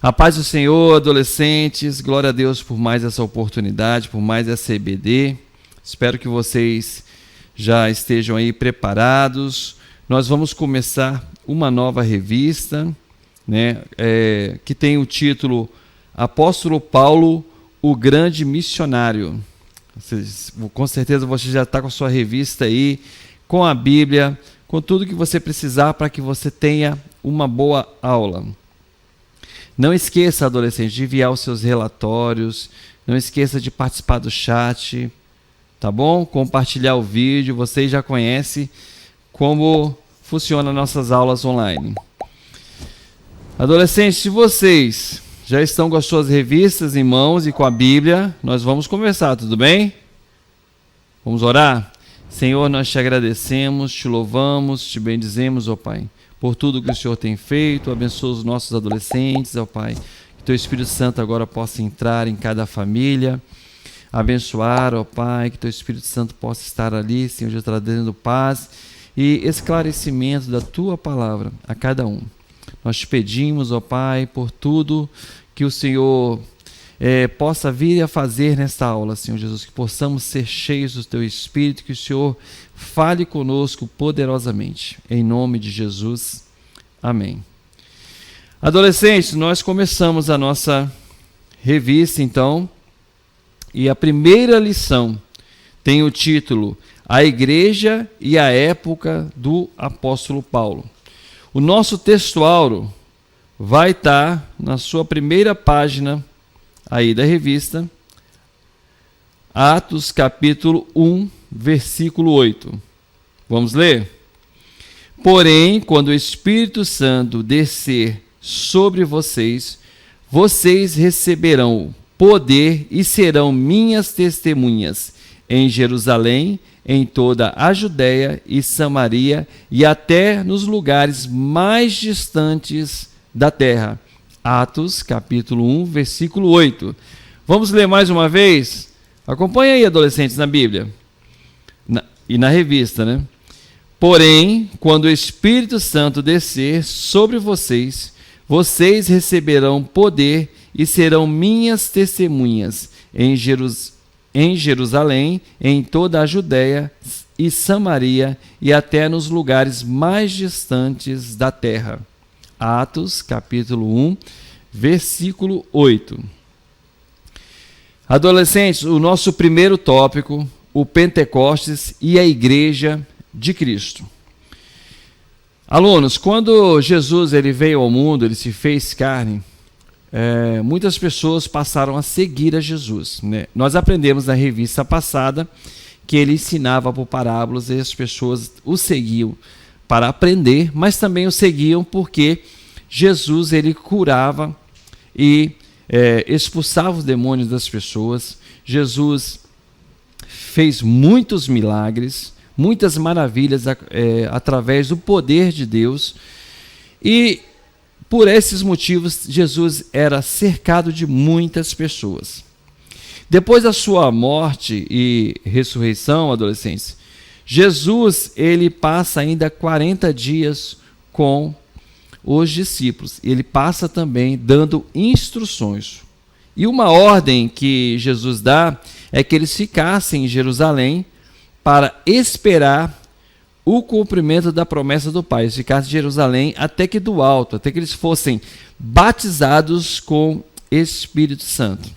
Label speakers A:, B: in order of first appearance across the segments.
A: A paz do Senhor, adolescentes, glória a Deus por mais essa oportunidade, por mais essa EBD. Espero que vocês já estejam aí preparados. Nós vamos começar uma nova revista, né, que tem o título Apóstolo Paulo, o Grande Missionário. Com certeza você já está com a sua revista aí, com a Bíblia, com tudo que você precisar para que você tenha uma boa aula. Não esqueça, adolescente, de enviar os seus relatórios, não esqueça de participar do chat, tá bom? Compartilhar o vídeo, vocês já conhecem como funcionam nossas aulas online. Adolescentes, se vocês já estão com as suas revistas em mãos e com a Bíblia, nós vamos conversar, tudo bem? Vamos orar? Senhor, nós te agradecemos, te louvamos, te bendizemos, ó Pai, por tudo que o Senhor tem feito. Abençoa os nossos adolescentes, ó Pai. Que Teu Espírito Santo agora possa entrar em cada família, abençoar, ó Pai. Que Teu Espírito Santo possa estar ali, Senhor, já trazendo paz e esclarecimento da Tua palavra a cada um. Nós te pedimos, ó Pai, por tudo que o Senhor possa vir a fazer nesta aula, Senhor Jesus, que possamos ser cheios do Teu Espírito, que o Senhor fale conosco poderosamente. Em nome de Jesus. Amém. Adolescentes, nós começamos a nossa revista, então, e a primeira lição tem o título A Igreja e a Época do Apóstolo Paulo. O nosso textuário vai estar na sua primeira página aí da revista, Atos capítulo 1, versículo 8. Vamos ler? Porém, quando o Espírito Santo descer sobre vocês, vocês receberão poder e serão minhas testemunhas em Jerusalém, em toda a Judéia e Samaria e até nos lugares mais distantes da terra. Atos, capítulo 1, versículo 8. Vamos ler mais uma vez? Acompanhe aí, adolescentes, na Bíblia e na revista, né? Porém, quando o Espírito Santo descer sobre vocês, vocês receberão poder e serão minhas testemunhas em Jerusalém, em toda a Judéia e Samaria e até nos lugares mais distantes da terra. Atos, capítulo 1, versículo 8. Adolescentes, o nosso primeiro tópico, o Pentecostes e a Igreja de Cristo. Alunos, quando Jesus ele veio ao mundo, ele se fez carne, muitas pessoas passaram a seguir a Jesus, né? Nós aprendemos na revista passada que ele ensinava por parábolas e as pessoas o seguiam para aprender, mas também o seguiam porque Jesus ele curava e expulsava os demônios das pessoas. Jesus fez muitos milagres, muitas maravilhas através do poder de Deus, e por esses motivos Jesus era cercado de muitas pessoas. Depois da sua morte e ressurreição, adolescentes, Jesus ele passa ainda 40 dias com os discípulos. Ele passa também dando instruções. E uma ordem que Jesus dá é que eles ficassem em Jerusalém para esperar o cumprimento da promessa do Pai. Eles ficassem em Jerusalém até que do alto, até que eles fossem batizados com Espírito Santo.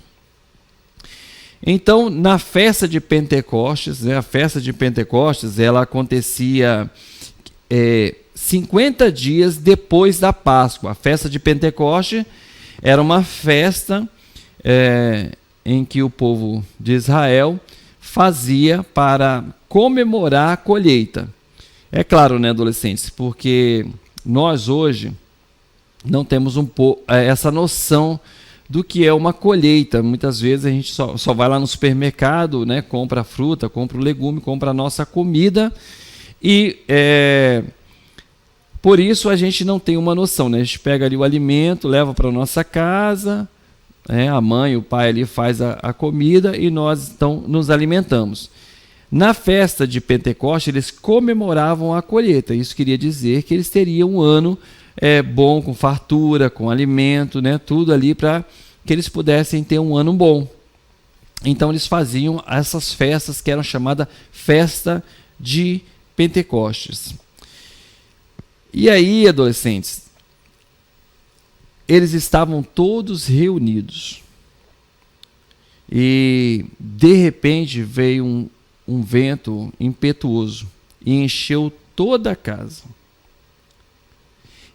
A: Então, na festa de Pentecostes, né, a festa de Pentecostes, ela acontecia 50 dias depois da Páscoa. A festa de Pentecostes era uma festa em que o povo de Israel fazia para comemorar a colheita. É claro, né, adolescentes, porque nós hoje não temos essa noção do que é uma colheita. Muitas vezes a gente só vai lá no supermercado, né, compra a fruta, compra o legume, compra a nossa comida e por isso a gente não tem uma noção, né? A gente pega ali o alimento, leva para a nossa casa, a mãe, o pai ali faz a comida e nós então nos alimentamos. Na festa de Pentecostes, eles comemoravam a colheita. Isso queria dizer que eles teriam um ano bom, com fartura, com alimento, né? Tudo ali para que eles pudessem ter um ano bom. Então eles faziam essas festas que eram chamadas festa de Pentecostes. E aí, adolescentes, eles estavam todos reunidos. E de repente veio um vento impetuoso e encheu toda a casa.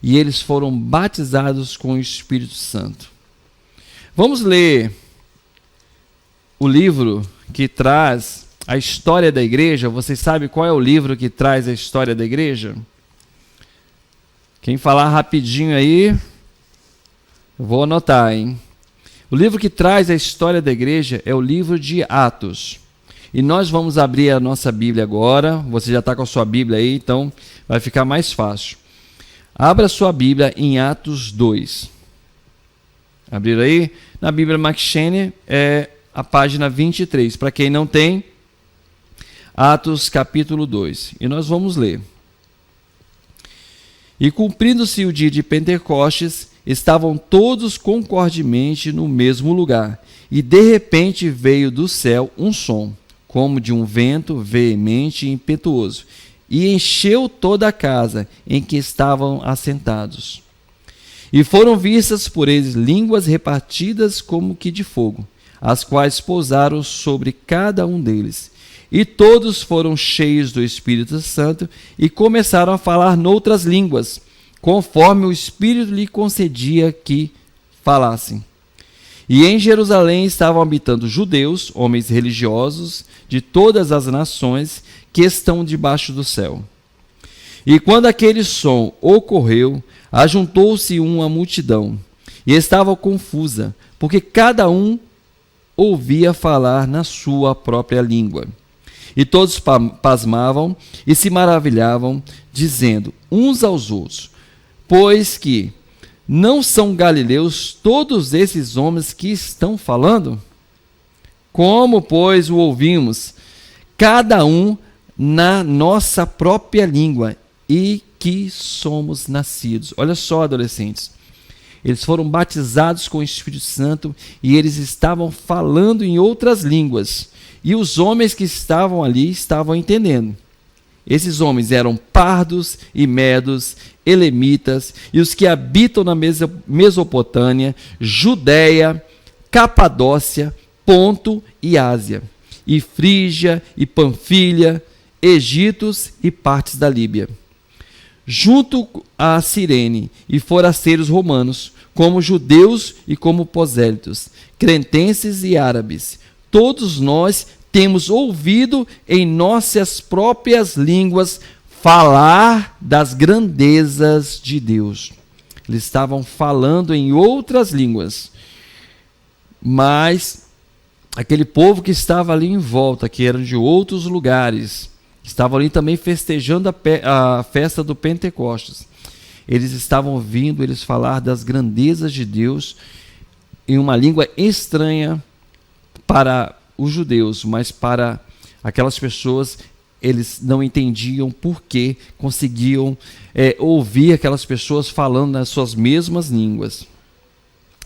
A: E eles foram batizados com o Espírito Santo. Vamos ler o livro que traz a história da igreja. Vocês sabem qual é o livro que traz a história da igreja? Quem falar rapidinho aí, eu vou anotar, hein? O livro que traz a história da igreja é o livro de Atos. E nós vamos abrir a nossa Bíblia agora. Você já está com a sua Bíblia aí, então vai ficar mais fácil. Abra sua Bíblia em Atos 2. Abriram aí? Na Bíblia McCheyne é a página 23. Para quem não tem, Atos capítulo 2. E nós vamos ler. E cumprindo-se o dia de Pentecostes, estavam todos concordemente no mesmo lugar. E de repente veio do céu um som, como de um vento veemente e impetuoso, e encheu toda a casa em que estavam assentados. E foram vistas por eles línguas repartidas como que de fogo, as quais pousaram sobre cada um deles. E todos foram cheios do Espírito Santo e começaram a falar noutras línguas, conforme o Espírito lhe concedia que falassem. E em Jerusalém estavam habitando judeus, homens religiosos de todas as nações que estão debaixo do céu. E quando aquele som ocorreu, ajuntou-se uma multidão, e estava confusa, porque cada um ouvia falar na sua própria língua. E todos pasmavam e se maravilhavam, dizendo uns aos outros: pois que não são galileus todos esses homens que estão falando? Como, pois, o ouvimos, cada um na nossa própria língua, e que somos nascidos? Olha só, adolescentes, eles foram batizados com o Espírito Santo e eles estavam falando em outras línguas. E os homens que estavam ali estavam entendendo. Esses homens eram pardos e medos, elemitas, e os que habitam na Mesopotâmia, Judéia, Capadócia, Ponto e Ásia, e Frígia e Panfilha, Egitos e partes da Líbia, junto a Cirene, e forasteiros romanos, como judeus e como prosélitos, cretenses e árabes. Todos nós temos ouvido em nossas próprias línguas falar das grandezas de Deus. Eles estavam falando em outras línguas, mas aquele povo que estava ali em volta, que eram de outros lugares, estavam ali também festejando a festa do Pentecostes. Eles estavam ouvindo eles falar das grandezas de Deus em uma língua estranha para os judeus, mas para aquelas pessoas, eles não entendiam por que conseguiam ouvir aquelas pessoas falando nas suas mesmas línguas.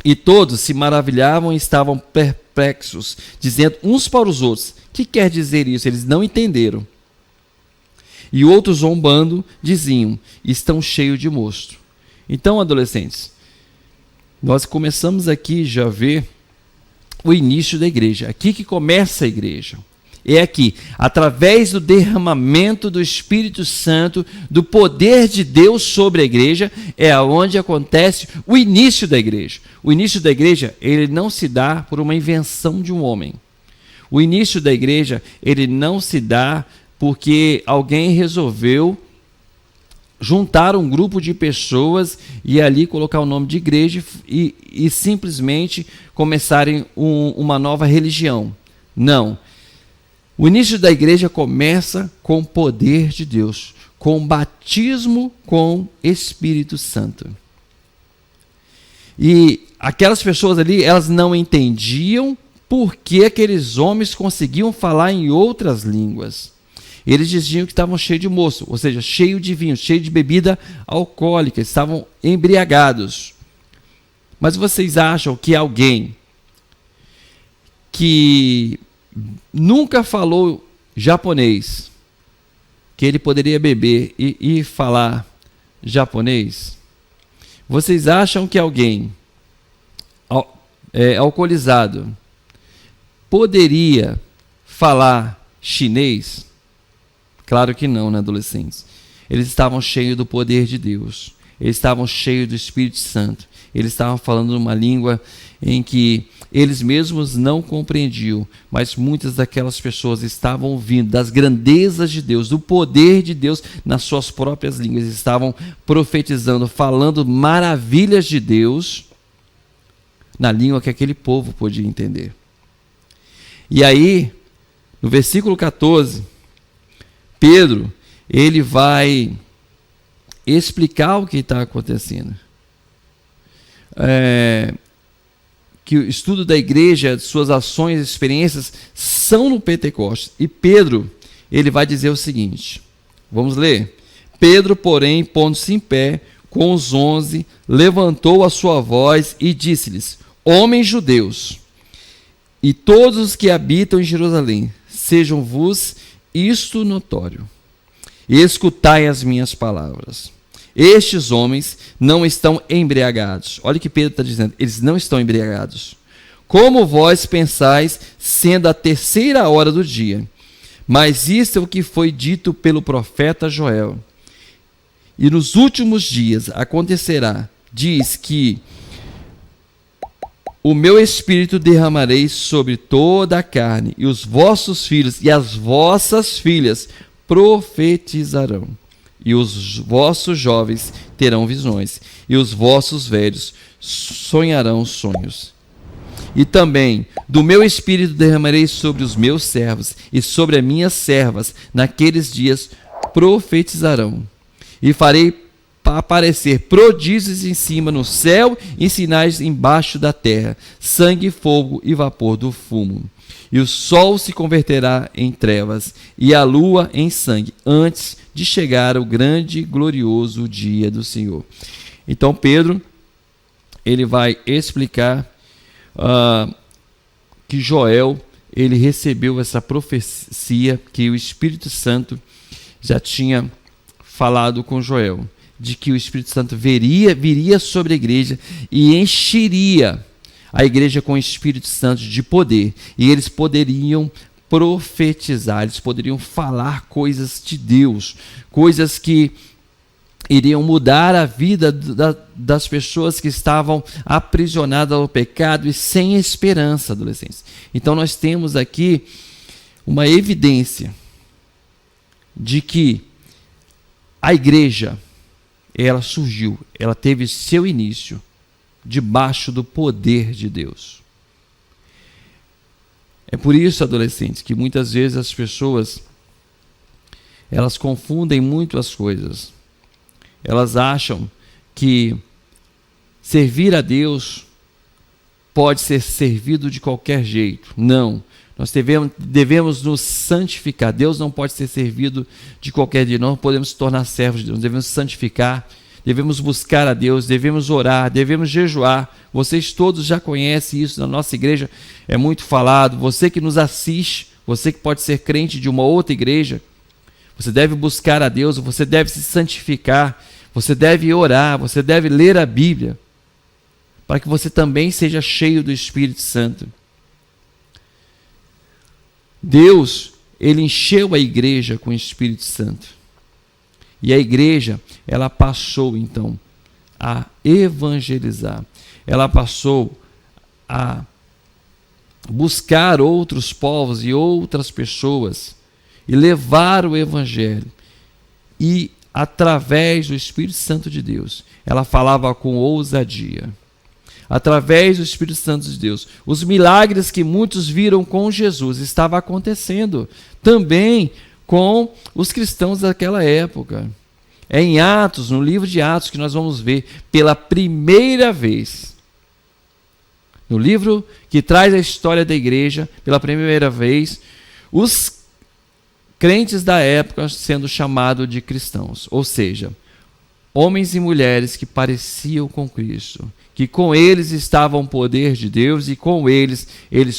A: E todos se maravilhavam e estavam perplexos, dizendo uns para os outros: que quer dizer isso? Eles não entenderam. E outros, zombando, diziam: estão cheios de mosto. Então, adolescentes, nós começamos aqui já a ver o início da igreja. Aqui que começa a igreja. É aqui, através do derramamento do Espírito Santo, do poder de Deus sobre a igreja, é onde acontece o início da igreja. O início da igreja, ele não se dá por uma invenção de um homem. O início da igreja, ele não se dá porque alguém resolveu juntar um grupo de pessoas e ali colocar o nome de igreja e simplesmente começarem uma nova religião. Não. O início da igreja começa com o poder de Deus, com o batismo com Espírito Santo. E aquelas pessoas ali, elas não entendiam por que aqueles homens conseguiam falar em outras línguas. Eles diziam que estavam cheios de moço, ou seja, cheio de vinho, cheio de bebida alcoólica, estavam embriagados. Mas vocês acham que alguém que nunca falou japonês, que ele poderia beber e falar japonês? Vocês acham que alguém alcoolizado poderia falar chinês? Claro que não, né, adolescentes? Eles estavam cheios do poder de Deus. Eles estavam cheios do Espírito Santo. Eles estavam falando uma língua em que eles mesmos não compreendiam, mas muitas daquelas pessoas estavam ouvindo das grandezas de Deus, do poder de Deus nas suas próprias línguas. Estavam profetizando, falando maravilhas de Deus na língua que aquele povo podia entender. E aí, no versículo 14, Pedro, ele vai explicar o que está acontecendo. Que o estudo da igreja, suas ações e experiências são no Pentecostes. E Pedro, ele vai dizer o seguinte, vamos ler. Pedro, porém, pondo-se em pé com os 11, levantou a sua voz e disse-lhes: homens judeus, e todos os que habitam em Jerusalém, sejam-vos isto notório, e escutai as minhas palavras. Estes homens não estão embriagados. Olha o que Pedro está dizendo. Eles não estão embriagados. Como vós pensais, sendo a 3ª hora do dia. Mas isto é o que foi dito pelo profeta Joel. E nos últimos dias acontecerá, diz que o meu espírito derramarei sobre toda a carne, e os vossos filhos e as vossas filhas profetizarão. E os vossos jovens terão visões, e os vossos velhos sonharão sonhos. E também do meu espírito derramarei sobre os meus servos, e sobre as minhas servas, naqueles dias profetizarão. E farei aparecer prodígios em cima no céu e sinais embaixo da terra, sangue, fogo e vapor do fumo. E o sol se converterá em trevas e a lua em sangue, antes de chegar o grande e glorioso dia do Senhor. Então Pedro, ele vai explicar que Joel, ele recebeu essa profecia que o Espírito Santo já tinha falado com Joel, de que o Espírito Santo viria sobre a igreja e encheria a igreja com o Espírito Santo de poder, e eles poderiam profetizar, eles poderiam falar coisas de Deus, coisas que iriam mudar a vida das pessoas que estavam aprisionadas ao pecado e sem esperança, adolescentes. Então nós temos aqui uma evidência de que a igreja, ela surgiu, ela teve seu início debaixo do poder de Deus. É por isso, adolescentes, que muitas vezes as pessoas, elas confundem muito as coisas. Elas acham que servir a Deus pode ser servido de qualquer jeito. Não. Nós devemos nos santificar. Deus não pode ser servido de qualquer jeito. Não podemos se tornar servos de Deus. Devemos santificar, devemos buscar a Deus, devemos orar, devemos jejuar. Vocês todos já conhecem isso, na nossa igreja é muito falado. Você que nos assiste, você que pode ser crente de uma outra igreja, você deve buscar a Deus, você deve se santificar, você deve orar, você deve ler a Bíblia, para que você também seja cheio do Espírito Santo. Deus, ele encheu a igreja com o Espírito Santo. E a igreja, ela passou então a evangelizar. Ela passou a buscar outros povos e outras pessoas e levar o evangelho. E através do Espírito Santo de Deus, ela falava com ousadia. Através do Espírito Santo de Deus, os milagres que muitos viram com Jesus estavam acontecendo também com os cristãos daquela época. É em Atos, no livro de Atos, que nós vamos ver pela primeira vez, no livro que traz a história da igreja, pela primeira vez, os crentes da época sendo chamados de cristãos, ou seja, homens e mulheres que pareciam com Cristo, que com eles estava o poder de Deus e com eles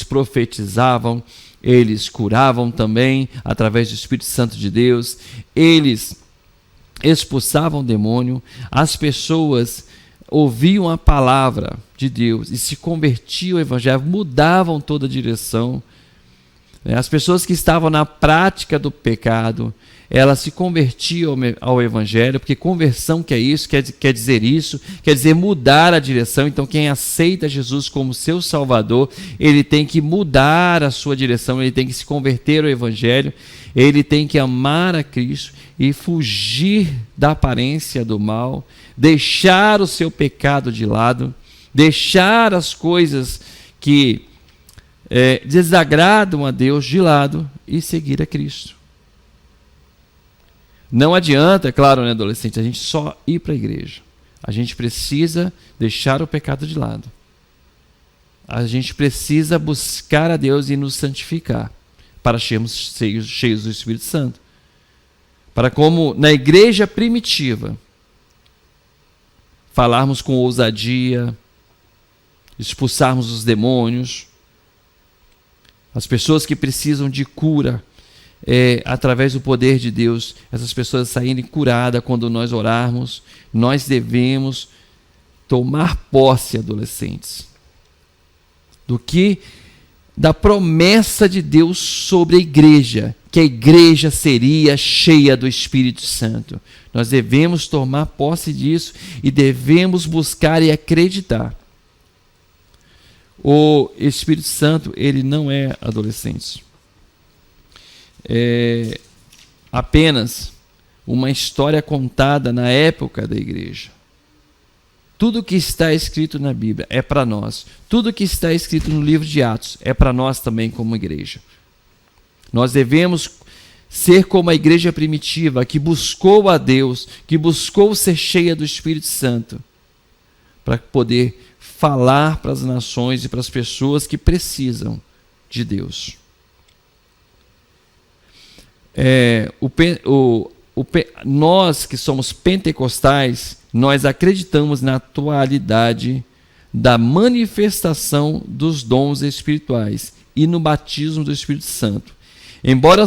A: profetizavam, eles curavam também através do Espírito Santo de Deus, eles expulsavam o demônio, as pessoas ouviam a palavra de Deus e se convertiam ao Evangelho, mudavam toda a direção. As pessoas que estavam na prática do pecado, elas se convertiam ao Evangelho, porque conversão quer dizer mudar a direção. Então quem aceita Jesus como seu Salvador, ele tem que mudar a sua direção, ele tem que se converter ao Evangelho, ele tem que amar a Cristo e fugir da aparência do mal, deixar o seu pecado de lado, deixar as coisas que desagradam a Deus de lado e seguir a Cristo. Não adianta, é claro, né, adolescente, a gente só ir para a igreja. A gente precisa deixar o pecado de lado. A gente precisa buscar a Deus e nos santificar para sermos cheios do Espírito Santo. Para como na igreja primitiva, falarmos com ousadia, expulsarmos os demônios, as pessoas que precisam de cura, através do poder de Deus, essas pessoas saírem curadas quando nós orarmos, nós devemos tomar posse, adolescentes, da promessa de Deus sobre a igreja, que a igreja seria cheia do Espírito Santo. Nós devemos tomar posse disso e devemos buscar e acreditar. O Espírito Santo, ele não é, adolescentes, apenas uma história contada na época da igreja. Tudo que está escrito na Bíblia é para nós. Tudo que está escrito no livro de Atos é para nós também como igreja. Nós devemos ser como a igreja primitiva, que buscou a Deus, que buscou ser cheia do Espírito Santo, para poder falar para as nações e para as pessoas que precisam de Deus. Nós que somos pentecostais, nós acreditamos na atualidade da manifestação dos dons espirituais e no batismo do Espírito Santo. Embora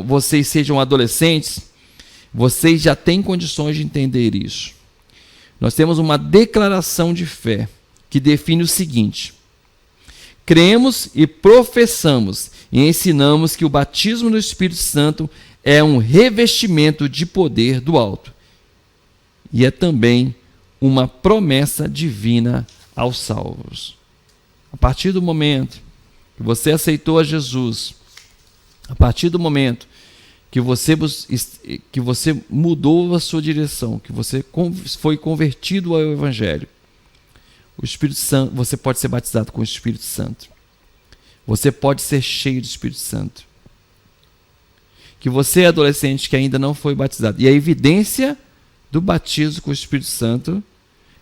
A: vocês sejam adolescentes, vocês já têm condições de entender isso. Nós temos uma declaração de fé que define o seguinte: cremos e professamos e ensinamos que o batismo do Espírito Santo é um revestimento de poder do alto e é também uma promessa divina aos salvos. A partir do momento que você aceitou a Jesus, a partir do momento que você mudou a sua direção, que você foi convertido ao Evangelho, o Espírito Santo, você pode ser batizado com o Espírito Santo. Você pode ser cheio do Espírito Santo. Que você, adolescente, que ainda não foi batizado. E a evidência do batismo com o Espírito Santo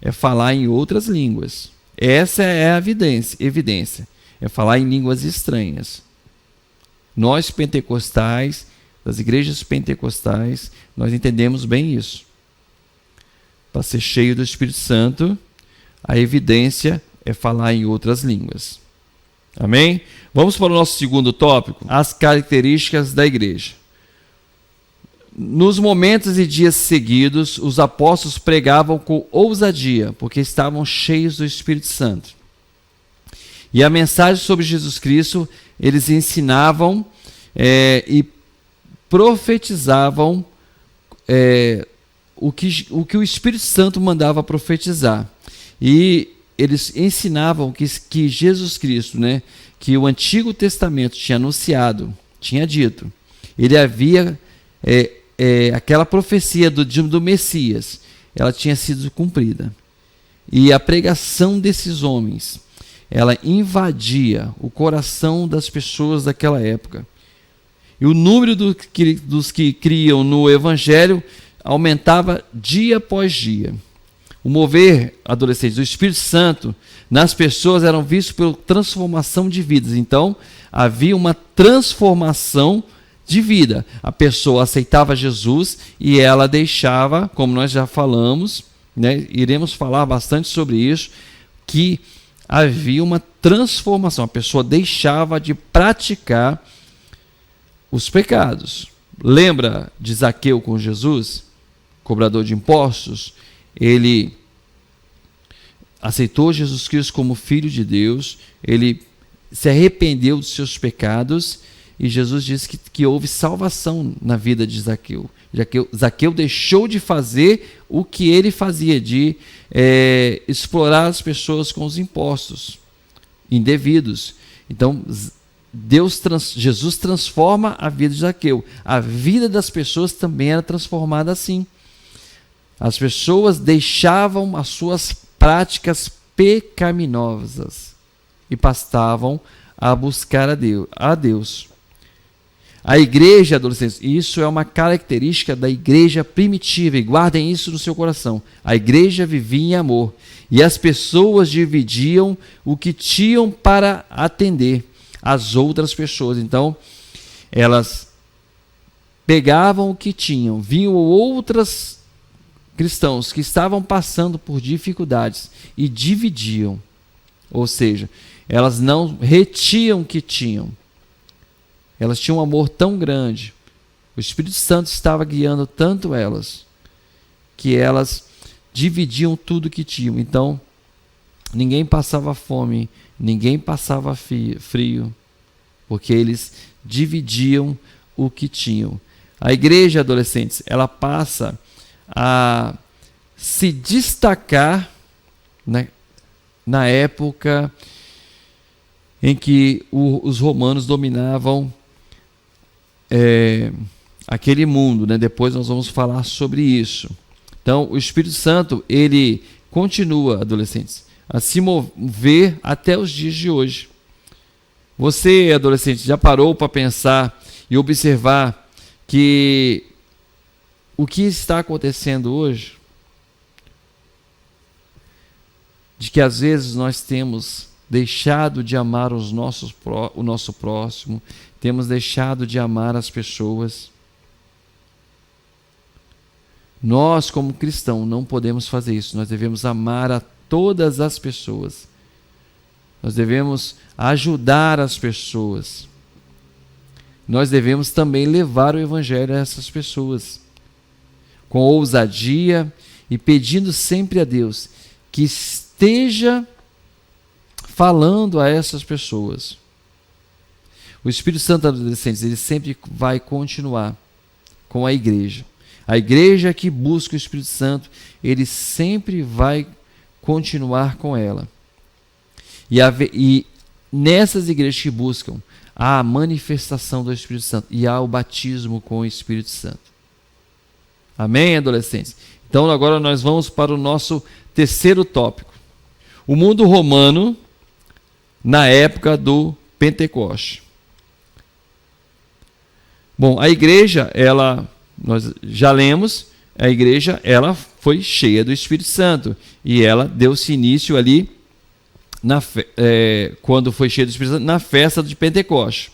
A: é falar em outras línguas. Essa é a evidência. É falar em línguas estranhas. Nós, pentecostais, das igrejas pentecostais, nós entendemos bem isso. Para ser cheio do Espírito Santo, a evidência é falar em outras línguas. Amém? Vamos para o nosso segundo tópico, as características da igreja. Nos momentos e dias seguidos, os apóstolos pregavam com ousadia, porque estavam cheios do Espírito Santo. E a mensagem sobre Jesus Cristo, eles ensinavam e profetizavam o que o Espírito Santo mandava profetizar. E eles ensinavam que Jesus Cristo, né, que o Antigo Testamento tinha anunciado, tinha dito, ele havia, aquela profecia do Messias, ela tinha sido cumprida. E a pregação desses homens, ela invadia o coração das pessoas daquela época. E o número dos que criam no Evangelho aumentava dia após dia. O mover, adolescentes, do Espírito Santo nas pessoas eram vistos pela transformação de vidas. Então, havia uma transformação de vida. A pessoa aceitava Jesus e ela deixava, como nós já falamos, né, iremos falar bastante sobre isso, que havia uma transformação. A pessoa deixava de praticar os pecados. Lembra de Zaqueu com Jesus, cobrador de impostos? Ele aceitou Jesus Cristo como Filho de Deus, ele se arrependeu dos seus pecados e Jesus disse que houve salvação na vida de Zaqueu. Zaqueu deixou de fazer o que ele fazia, de explorar as pessoas com os impostos indevidos. Então, Jesus transforma a vida de Zaqueu. A vida das pessoas também era transformada assim. As pessoas deixavam as suas práticas pecaminosas e passavam a buscar a Deus. A igreja, adolescentes, isso é uma característica da igreja primitiva, e guardem isso no seu coração. A igreja vivia em amor e as pessoas dividiam o que tinham para atender as outras pessoas. Então, elas pegavam o que tinham, viam outras cristãos que estavam passando por dificuldades e dividiam. Ou seja, elas não retinham o que tinham. Elas tinham um amor tão grande. O Espírito Santo estava guiando tanto elas, que elas dividiam tudo que tinham. Então, ninguém passava fome, ninguém passava frio, porque eles dividiam o que tinham. A igreja, adolescentes, ela passa a se destacar, né, na época em que os romanos dominavam aquele mundo, né? Depois nós vamos falar sobre isso. Então, o Espírito Santo, ele continua, adolescentes, a se mover até os dias de hoje. Você, adolescente, já parou para pensar e observar que o que está acontecendo hoje? De que às vezes nós temos deixado de amar o nosso próximo, temos deixado de amar as pessoas. Nós, como cristãos, não podemos fazer isso. Nós devemos amar a todas as pessoas. Nós devemos ajudar as pessoas. Nós devemos também levar o evangelho a essas pessoas, com ousadia e pedindo sempre a Deus que esteja falando a essas pessoas. O Espírito Santo, adolescentes, ele sempre vai continuar com a igreja. A igreja que busca o Espírito Santo, ele sempre vai continuar com ela. E nessas igrejas que buscam, há a manifestação do Espírito Santo e há o batismo com o Espírito Santo. Amém, adolescentes? Então agora nós vamos para o nosso terceiro tópico. O mundo romano na época do Pentecoste. Bom, a igreja, nós já lemos, a igreja, ela foi cheia do Espírito Santo e ela deu-se início ali, quando foi cheia do Espírito Santo, na festa de Pentecoste.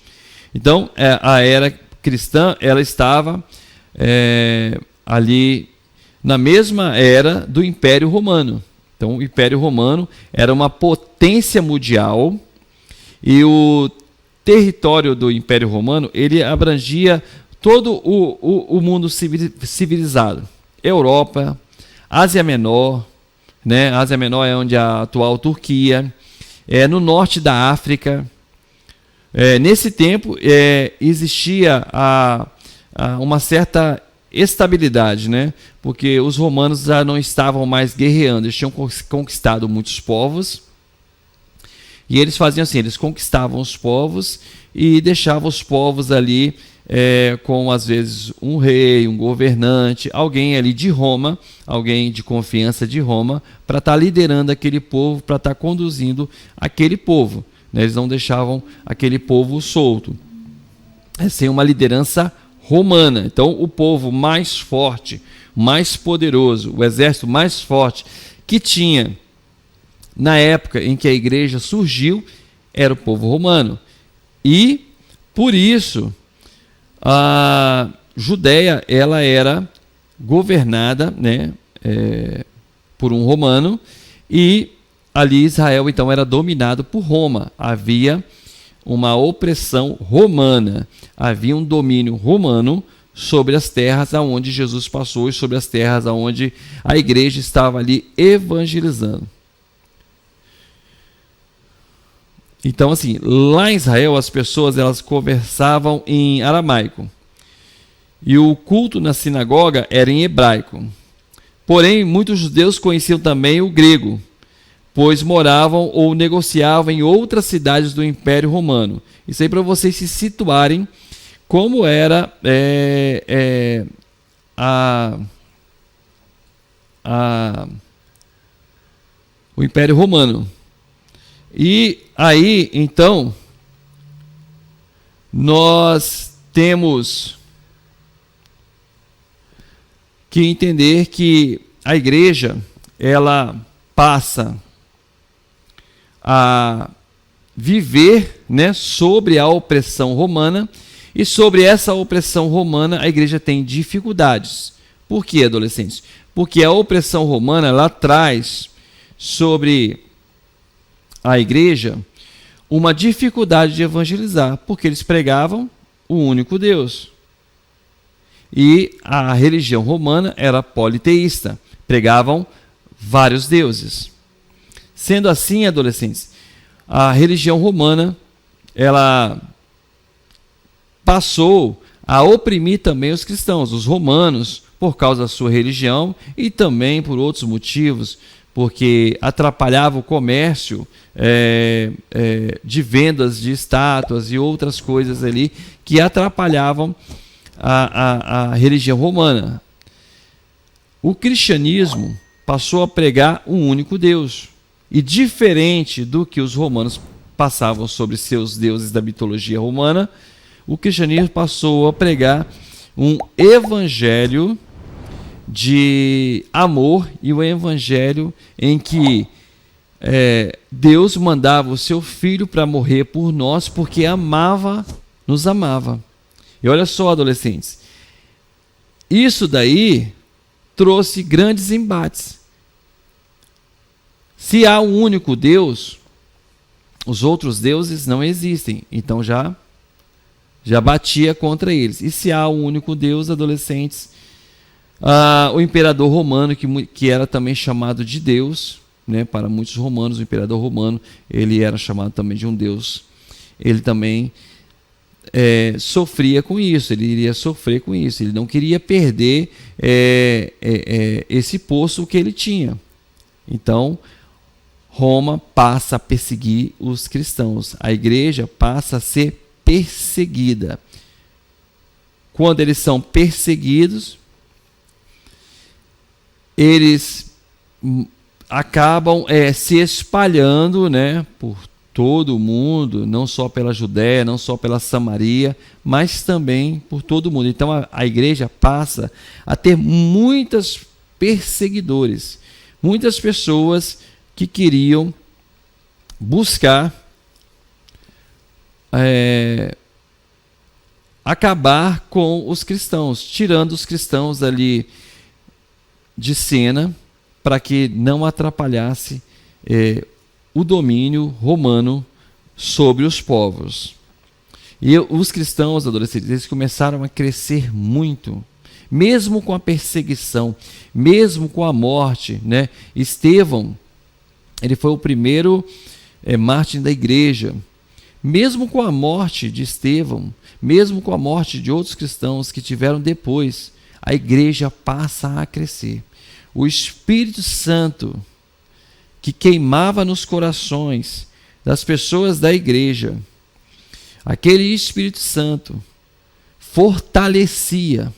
A: Então, a era cristã, ela estava ali na mesma era do Império Romano. Então, o Império Romano era uma potência mundial e o território do Império Romano, ele abrangia todo o mundo civilizado. Europa, Ásia Menor, né? Ásia Menor é onde a atual Turquia, no norte da África. Nesse tempo existia uma certa estabilidade, né? Porque os romanos já não estavam mais guerreando, eles tinham conquistado muitos povos. E eles faziam assim, eles conquistavam os povos e deixavam os povos ali com, às vezes, um rei, um governante, alguém ali de Roma, alguém de confiança de Roma, para estar liderando aquele povo, para estar conduzindo aquele povo. Né? Eles não deixavam aquele povo solto. Sem uma liderança romana. Então, o povo mais forte, mais poderoso, o exército mais forte que tinha na época em que a igreja surgiu, era o povo romano. E, por isso, A Judéia, ela era governada, né, por um romano, e ali Israel então era dominado por Roma. Havia uma opressão romana, havia um domínio romano sobre as terras aonde Jesus passou e sobre as terras aonde a igreja estava ali evangelizando. Então, assim, lá em Israel as pessoas elas conversavam em aramaico e o culto na sinagoga era em hebraico. Porém, muitos judeus conheciam também o grego, pois moravam ou negociavam em outras cidades do Império Romano. Isso aí para vocês se situarem como era o Império Romano. E aí, então, nós temos que entender que a igreja, ela passa a viver, né, sobre a opressão romana, e sobre essa opressão romana a igreja tem dificuldades. Por quê, adolescentes? Porque a opressão romana ela traz sobre a igreja uma dificuldade de evangelizar, porque eles pregavam o único Deus. E a religião romana era politeísta, pregavam vários deuses. Sendo assim, adolescentes, a religião romana ela passou a oprimir também os cristãos, os romanos, por causa da sua religião e também por outros motivos, porque atrapalhava o comércio de vendas de estátuas e outras coisas ali que atrapalhavam a religião romana. O cristianismo passou a pregar um único Deus. E diferente do que os romanos passavam sobre seus deuses da mitologia romana, o cristianismo passou a pregar um evangelho de amor e um evangelho em que Deus mandava o seu filho para morrer por nós porque nos amava. E olha só, adolescentes, isso daí trouxe grandes embates. Se há um único Deus, os outros deuses não existem, então já batia contra eles. E se há um único Deus, adolescentes, o imperador romano, que era também chamado de Deus, né, para muitos romanos, o imperador romano, ele era chamado também de um Deus, ele também sofria com isso, ele iria sofrer com isso, ele não queria perder esse posto que ele tinha. Então, Roma passa a perseguir os cristãos, a igreja passa a ser perseguida. Quando eles são perseguidos, eles acabam se espalhando, né, por todo o mundo, não só pela Judéia, não só pela Samaria, mas também por todo o mundo. Então a igreja passa a ter muitos perseguidores, muitas pessoas que queriam buscar acabar com os cristãos, tirando os cristãos ali de cena para que não atrapalhasse o domínio romano sobre os povos. E os cristãos, adolescentes, eles começaram a crescer muito, mesmo com a perseguição, mesmo com a morte, né? Estevão, ele foi o primeiro mártir da igreja. Mesmo com a morte de Estevão, mesmo com a morte de outros cristãos que tiveram depois, a igreja passa a crescer. O Espírito Santo, que queimava nos corações das pessoas da igreja, aquele Espírito Santo fortalecia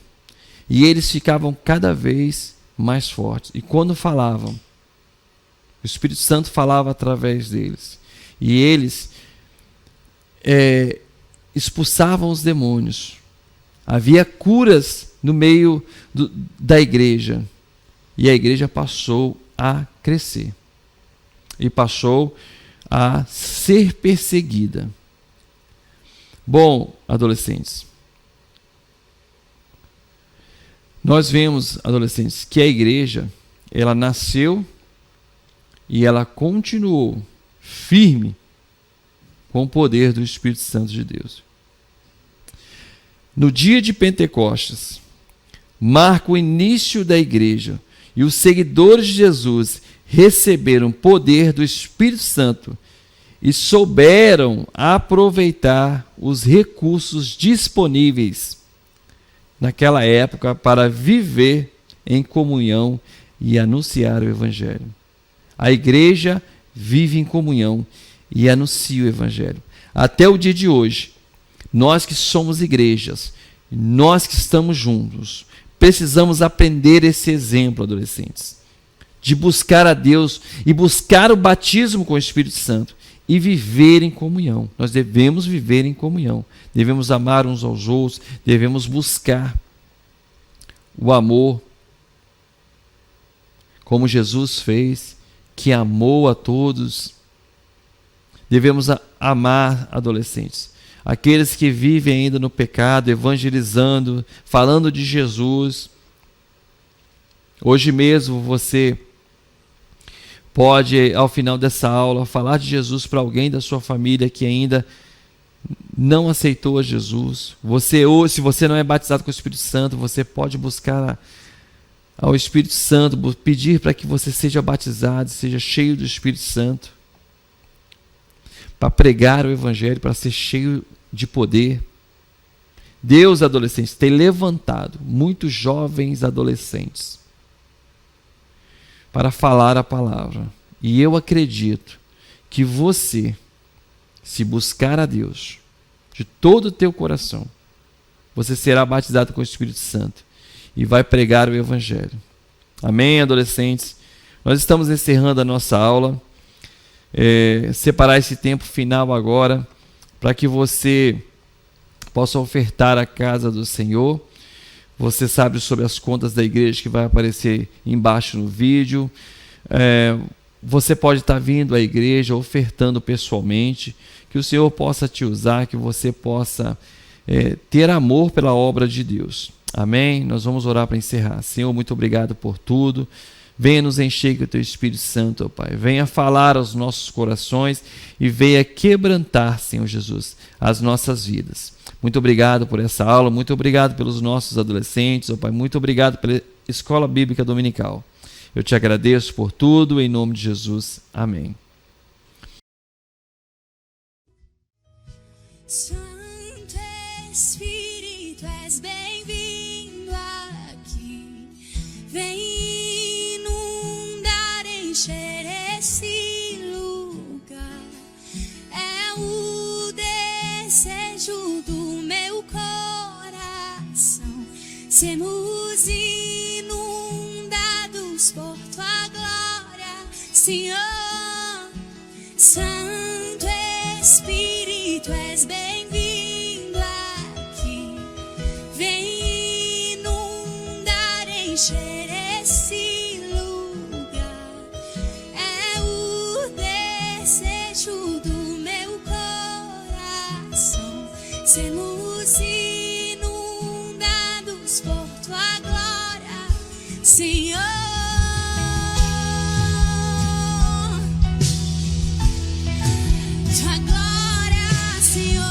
A: e eles ficavam cada vez mais fortes. E quando falavam, o Espírito Santo falava através deles e eles expulsavam os demônios. Havia curas no meio da igreja e a igreja passou a crescer e passou a ser perseguida. Bom, adolescentes, Nós vemos, adolescentes, que a igreja, ela nasceu e ela continuou firme com o poder do Espírito Santo de Deus. No dia de Pentecostes, marca o início da igreja, e os seguidores de Jesus receberam poder do Espírito Santo e souberam aproveitar os recursos disponíveis naquela época para viver em comunhão e anunciar o Evangelho. A igreja vive em comunhão e anuncia o Evangelho. Até o dia de hoje, nós que somos igrejas, nós que estamos juntos, precisamos aprender esse exemplo, adolescentes, de buscar a Deus e buscar o batismo com o Espírito Santo e viver em comunhão. Nós devemos viver em comunhão, devemos amar uns aos outros, devemos buscar o amor, como Jesus fez, que amou a todos. Devemos amar, adolescentes, aqueles que vivem ainda no pecado, evangelizando, falando de Jesus. Hoje mesmo você pode, ao final dessa aula, falar de Jesus para alguém da sua família que ainda não aceitou a Jesus. Se você não é batizado com o Espírito Santo, você pode buscar ao Espírito Santo, pedir para que você seja batizado, seja cheio do Espírito Santo, para pregar o Evangelho, para ser cheio de poder. Deus, adolescentes, tem levantado muitos jovens adolescentes para falar a palavra. E eu acredito que você, se buscar a Deus de todo o teu coração, você será batizado com o Espírito Santo e vai pregar o Evangelho. Amém, adolescentes? Nós estamos encerrando a nossa aula. Separar esse tempo final agora para que você possa ofertar a casa do Senhor. Você sabe sobre as contas da igreja que vai aparecer embaixo no vídeo. Você pode estar vindo à igreja, ofertando pessoalmente, que o Senhor possa te usar, que você possa ter amor pela obra de Deus. Amém? Nós vamos orar para encerrar. Senhor, muito obrigado por tudo. Venha nos encher com o Teu Espírito Santo, ó Pai. Venha falar aos nossos corações e venha quebrantar, Senhor Jesus, as nossas vidas. Muito obrigado por essa aula, muito obrigado pelos nossos adolescentes, ó Pai. Muito obrigado pela Escola Bíblica Dominical. Eu te agradeço por tudo, em nome de Jesus. Amém.
B: Santo Espírito, és bem-vindo aqui. Vem inundar, encher esse lugar. É o desejo do meu coração. Sermos inundados por tua glória, Senhor. Santo Espírito, és bem-vindo aqui. Vem inundar, encher esse lugar. É o desejo do meu coração. Sermos inundados por tua glória, Senhor. Tua glória, Senhor.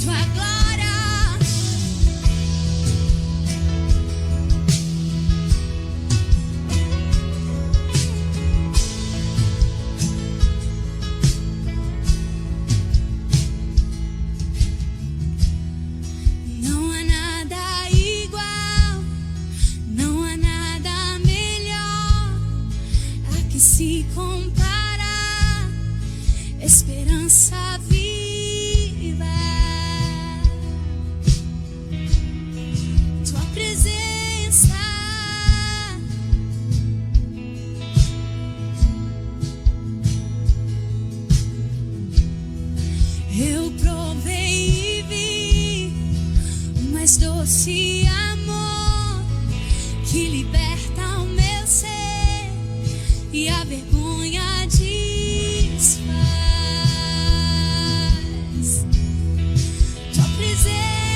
B: Tua glória. Não há nada igual, não há nada melhor a que se compara, esperança viva. Tua presença, eu provei e vi o mais doce amor que liberta o meu ser e a vergonha desfaz. Tua presença,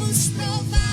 B: vamos provar.